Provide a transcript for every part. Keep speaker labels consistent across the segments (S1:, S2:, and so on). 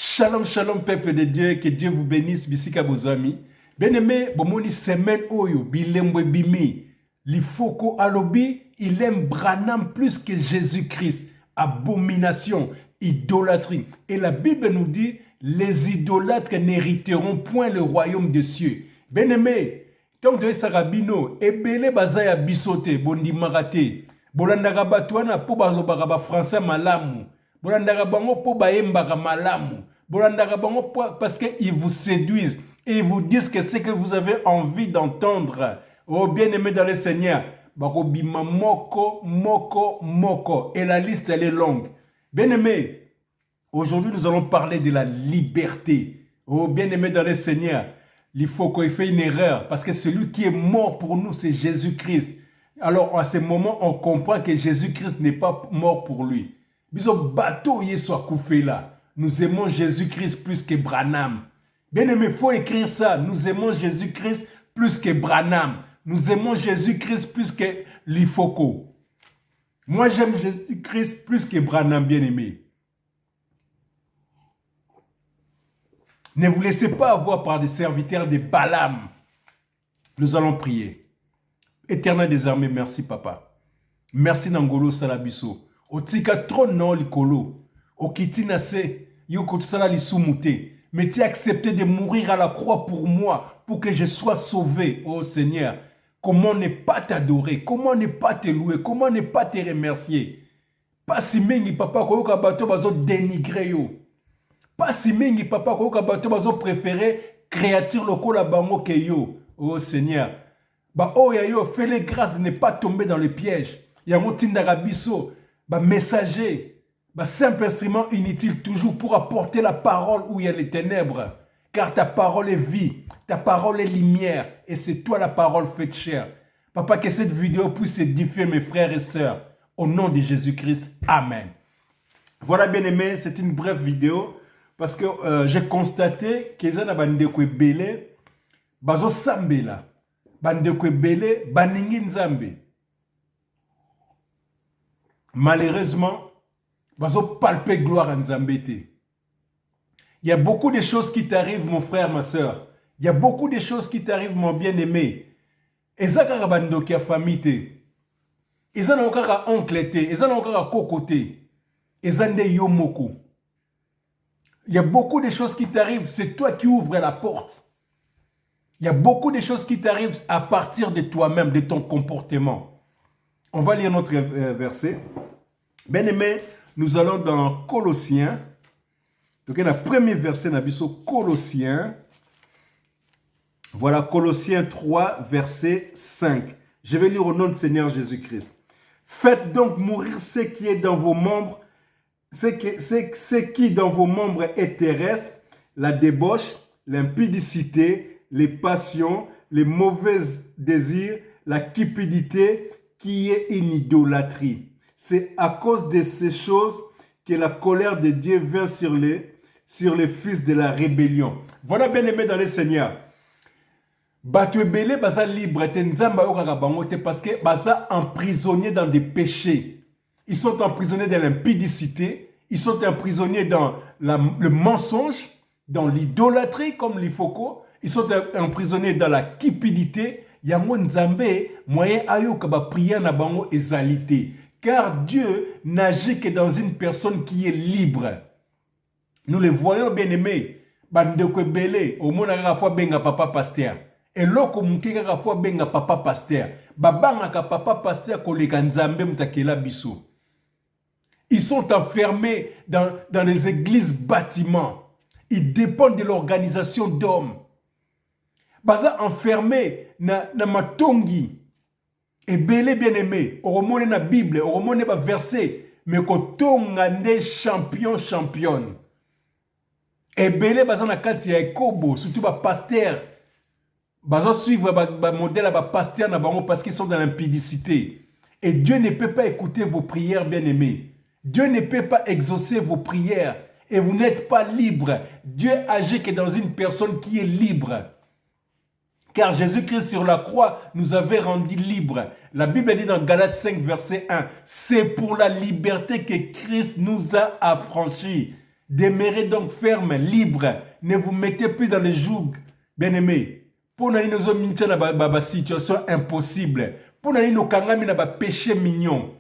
S1: Shalom, shalom, peuple de Dieu, que Dieu vous bénisse, bisika bozami. Bien-aimé, bomoni semaine oyo, bilembwe bimi. L'ifoko alobi, il aime Branham plus que Jésus-Christ. Abomination, idolâtrie. Et la Bible nous dit, les idolâtres n'hériteront point le royaume des cieux. Bien-aimé, tant que sarabino, ebele bazaya bisote, bondi marate. Bolandaka batuana po balobaka ba français malamu. Bolandaka bango po baembaka malamu. Bolandaka bango parce qu'ils vous séduisent et ils vous disent que c'est que vous avez envie d'entendre. Oh bien-aimé dans le Seigneur, bakobima moko, moko, moko. Et la liste elle est longue. Bien-aimé, aujourd'hui nous allons parler de la liberté. Oh bien-aimé dans le Seigneur, il faut qu'on fasse une erreur parce que celui qui est mort pour nous c'est Jésus-Christ. Alors à ce moment on comprend que Jésus-Christ n'est pas mort pour lui. Biso bateau soit coupé là. Nous aimons Jésus-Christ plus que Branham. Bien-aimé, il faut écrire ça. Nous aimons Jésus-Christ plus que Branham. Nous aimons Jésus-Christ plus que l'Ifoko. Moi, j'aime Jésus-Christ plus que Branham, bien-aimé. Ne vous laissez pas avoir par des serviteurs de Balaam. Nous allons prier. Éternel des armées, merci, papa. Merci, Nangolo Salabiso. Otika trône non likolo. Okitina se. Yoko sala lisumute. Mais tu as accepté de mourir à la croix pour moi, pour que je sois sauvé, oh Seigneur. Comment ne pas t'adorer? Comment ne pas te louer? Comment ne pas te remercier? Pas si mengi papa koyoka bato bazo dénigrer yo. Pas si mengi papa koyoka bato bazo préférer créature lokola bango ke yo, oh Seigneur. Ba oh ya yo, fais-les grâce de ne pas tomber dans le piège. Yango tindaka biso, ba messager. Simple instrument inutile toujours pour apporter la parole où il y a les ténèbres. Car ta parole est vie, ta parole est lumière et c'est toi la parole faite chair. Papa, que cette vidéo puisse édifier mes frères et sœurs. Au nom de Jésus-Christ, Amen. Voilà bien aimé, c'est une brève vidéo parce que j'ai constaté que les bandeko ebele bazo sambela. Bandeko ebele baningi nzambe. Malheureusement, bazo palper gloire à Nzambete. Il y a beaucoup de choses qui t'arrivent, mon frère, ma soeur. Il y a beaucoup de choses qui t'arrivent, mon bien-aimé. Ezaka bando qui a famille. Ezana okaka oncle. Ezana okaka kokote. Ezande yomoko. Il y a beaucoup de choses qui t'arrivent. C'est toi qui ouvres la porte. Il y a beaucoup de choses qui t'arrivent à partir de toi-même, de ton comportement. On va lire notre verset. Bien-aimé, nous allons dans Colossiens. Donc, il y a le premier verset dans Colossiens. Voilà, Colossiens 3, verset 5. Je vais lire au nom du Seigneur Jésus-Christ. Faites donc mourir ce qui est dans vos membres, ce qui dans vos membres est terrestre, la débauche, l'impudicité, les passions, les mauvais désirs, la cupidité, qui est une idolâtrie. C'est à cause de ces choses que la colère de Dieu vient sur les fils de la rébellion. Voilà bien aimé dans le Seigneur. Bato ebele baza libre te nzamba yokaka bango te parce que baza emprisonnés dans des péchés. Ils sont emprisonnés dans l'impudicité, ils sont emprisonnés dans le mensonge, dans l'idolâtrie comme l'ifoko, ils sont emprisonnés dans la cupidité. Yango nzambe moyen ayoka ba prière na bango ezalité. Car Dieu n'agit que dans une personne qui est libre. Nous le voyons bien aimés. Bandeko ebele, au monde a fois benga papa pasteur. Et loko muke kaka fois benga papa pasteur. Babanga ka papa pasteur koleka nzambe mutakela biso. Ils sont enfermés dans les églises bâtiments. Ils dépendent de l'organisation d'hommes. Baza enfermés na matongi. Et belé bien aimé, on remonte la Bible, on remonte les versets, mais quand on a des championne. Et belé baza na kati ya ekobo, surtout ba pasteur, baza suivre ba modèle ba pasteur na bango parce qu'ils sont dans l'impudicité. Et Dieu ne peut pas écouter vos prières bien aimés. Dieu ne peut pas exaucer vos prières et vous n'êtes pas libre. Dieu agit que dans une personne qui est libre. Car Jésus-Christ sur la croix nous avait rendus libres. La Bible dit dans Galates 5, verset 1, c'est pour la liberté que Christ nous a affranchis. Demeurez donc ferme, libre. Ne vous mettez plus dans le joug. Bien-aimés, pour nous nous dans une situation impossible. Pour nous nous kangami na péché mignon.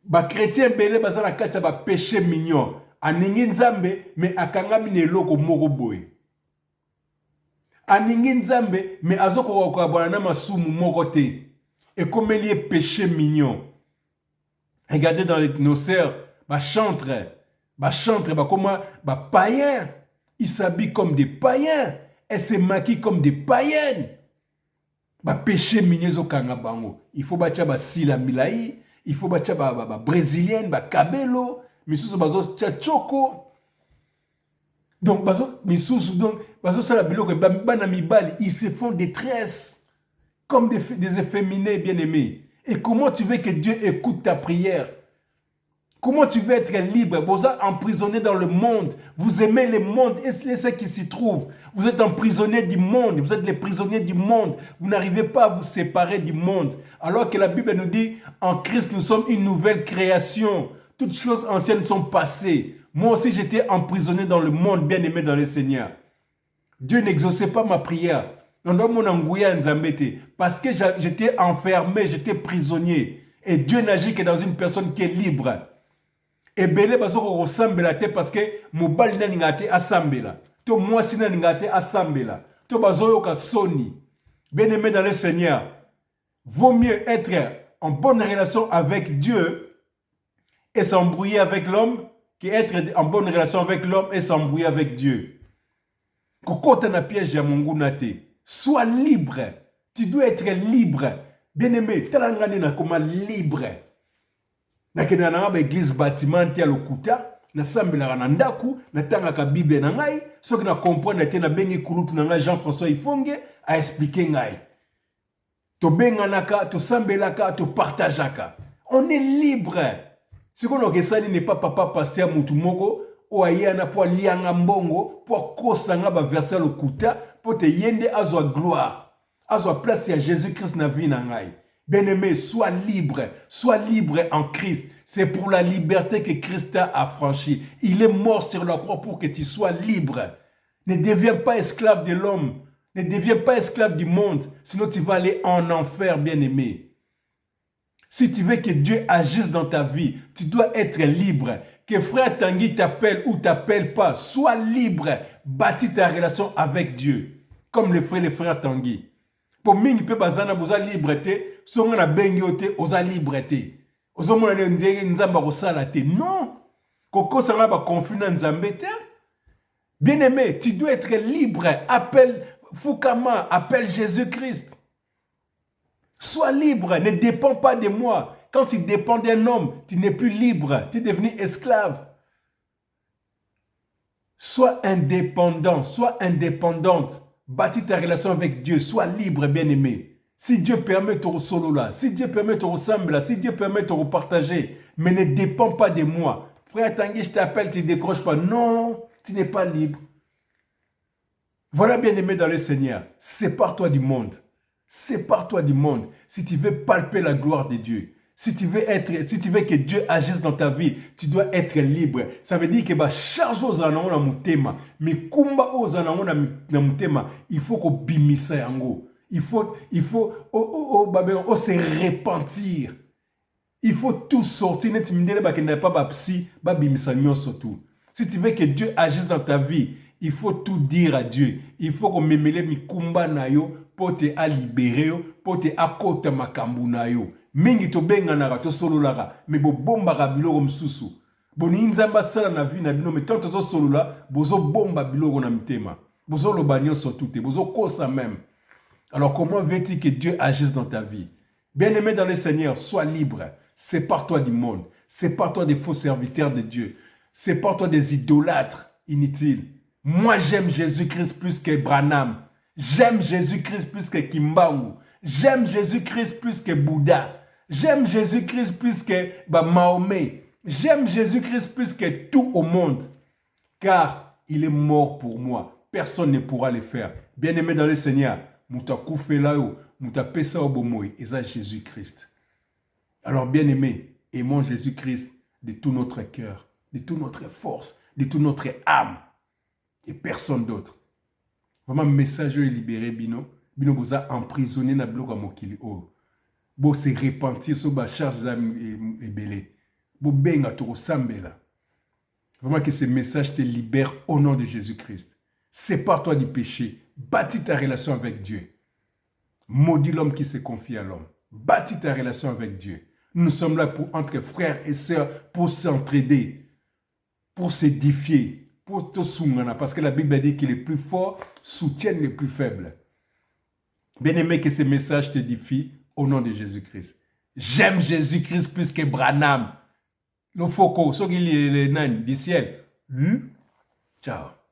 S1: Ba chrétien belé bazana kati ba péché mignon. Aningi nzambe mais akangami ne loko moko boy. Aningi nzambe mais azoko ko abona na masumu moko te. Et comme il est péché mignon. Regardez dans nos sœurs, bah chantre, bah comment, bah païens, ils s'habillent comme des païens, elles se maquillent comme des païennes. Bah péché mignon au kangabango. Il faut battre bah sila milai, il faut battre bah brésilienne, bah cabello, misusu bazo tchachoko. Donc bazo misusu donc bazo sala biloko bana mibali, ils se font des tresses comme des efféminés bien-aimés. Et comment tu veux que Dieu écoute ta prière? Comment tu veux être libre? Vous êtes emprisonné dans le monde. Vous aimez le monde et ce qui s'y trouve. Vous êtes emprisonné du monde. Vous êtes les prisonniers du monde. Vous n'arrivez pas à vous séparer du monde. Alors que la Bible nous dit, en Christ, nous sommes une nouvelle création. Toutes choses anciennes sont passées. Moi aussi, j'étais emprisonné dans le monde, bien aimé dans le Seigneur. Dieu n'exauçait pas ma prière. Parce que j'étais enfermé, j'étais prisonnier. Et Dieu n'agit que dans une personne qui est libre. Et belé bazoko ressemble te parce que mobali na ningate asambela. To moi si na ningate asambela. To bazoyo ka soni. Bien-aimé dans le Seigneur, vaut mieux être en bonne relation avec Dieu et s'embrouiller avec l'homme qu'être en bonne relation avec l'homme et s'embrouiller avec Dieu. Kokota na piège ya mungu na te. Sois libre. Tu dois être libre. Bien-aimé, talangani na koma libre. Nakenda na ba église bâtiment ya lokuta, na sambela na ndaku, na tangaka Bible na ngai, soki na comprendre te na bengi kulutu na ngai Jean-François Ifonge a expliquer ngai. To benganaka, to sambelaka, to partageaka. On est libre. Ce qu'on a sali n'est pas papa pasteur mutumoko o ayana po lianga mbongo po kosanga ba verset lokuta po te yende azwa gloire. Azwa place ya Jésus-Christ na vie na ngai. Bien-aimé, sois libre en Christ. C'est pour la liberté que Christ a affranchi. Il est mort sur la croix pour que tu sois libre. Ne deviens pas esclave de l'homme. Ne deviens pas esclave du monde. Sinon tu vas aller en enfer, bien-aimé. Si tu veux que Dieu agisse dans ta vie, tu dois être libre. Que frère Tanguy t'appelle ou t'appelle pas, sois libre. Bâtis ta relation avec Dieu. Comme le frère Tanguy. Pour mingi pe bazana boza liberté, songa na bengi ote oza liberté. Ozo mona ne ndenge nzamba ko sala te. Non. Koko sanga ba confiner nzambe te. Bien-aimé, tu dois être libre. Appelle Fukama, appelle Jésus-Christ. Sois libre, ne dépends pas de moi. Quand tu dépends d'un homme, tu n'es plus libre, tu es devenu esclave. Sois indépendant, sois indépendante. Bâtis ta relation avec Dieu, sois libre, bien-aimé. Si Dieu permet ton solo là, si Dieu permet ton ensemble là, si Dieu permet ton repartager, mais ne dépends pas de moi. Frère Tanguy, je t'appelle, tu ne décroches pas. Non, tu n'es pas libre. Voilà, bien-aimé dans le Seigneur, sépare-toi du monde. Sépare-toi du monde. Si tu veux palper la gloire de Dieu, si tu veux que Dieu agisse dans ta vie, tu dois être libre. Ça veut dire que bah charge aux anons na mutema, mais kumba aux anons na mutema, il faut qu'on bimisa yango. Il faut se repentir. Il faut tout sortir. Net mindele ba kenda pa ba psy, ba bimisa nyonso tout. Si tu veux que Dieu agisse dans ta vie, il faut tout dire à Dieu. Il faut qu'on memele mi kumba na yo pour te a libérer yo, pour te akota makambu na yo. Mingi to benga na to solo lara, mais bo bomba ka biloko msusu. Boni nzamba sala na vie na bino, mais tant to solo la, bozo bomba biloko na mitema. Bozo lo banyo sotute, bozo kosa même. Alors comment veux-tu que Dieu agisse dans ta vie? Bien-aimé dans le Seigneur, sois libre. Sépare-toi du monde. Sépare-toi des faux serviteurs de Dieu. Sépare-toi des idolâtres inutiles. Moi, j'aime Jésus-Christ plus que Branham. J'aime Jésus-Christ plus que Kimbangu. J'aime Jésus-Christ plus que Bouddha. J'aime Jésus-Christ plus que Mahomet. J'aime Jésus-Christ plus que tout au monde. Car il est mort pour moi. Personne ne pourra le faire. Bien-aimé dans le Seigneur, Mouta Koufelayo, Mouta Pesa Obomoy, et ça Jésus-Christ. Alors bien-aimé, aimons Jésus-Christ de tout notre cœur, de toute notre force, de toute notre âme et personne d'autre. Vraiment, message est libéré, bino. Bino vous a emprisonné dans le bloc à Mokili. Vous se repentir sur la charge et belé. Vous benga to sambela. Vraiment que ce message te libère au nom de Jésus-Christ. Sépare-toi du péché. Bâtis ta relation avec Dieu. Maudit l'homme qui se confie à l'homme. Bâtis ta relation avec Dieu. Nous sommes là pour entre frères et sœurs, pour s'entraider, pour s'édifier, pour te soumana. Parce que la Bible dit que les plus forts soutiennent les plus faibles. Bien-aimé, que ce message t'édifie au nom de Jésus-Christ. J'aime Jésus-Christ plus que Branham. Le Foucault, ce qu'il est le nain du ciel. Ciao.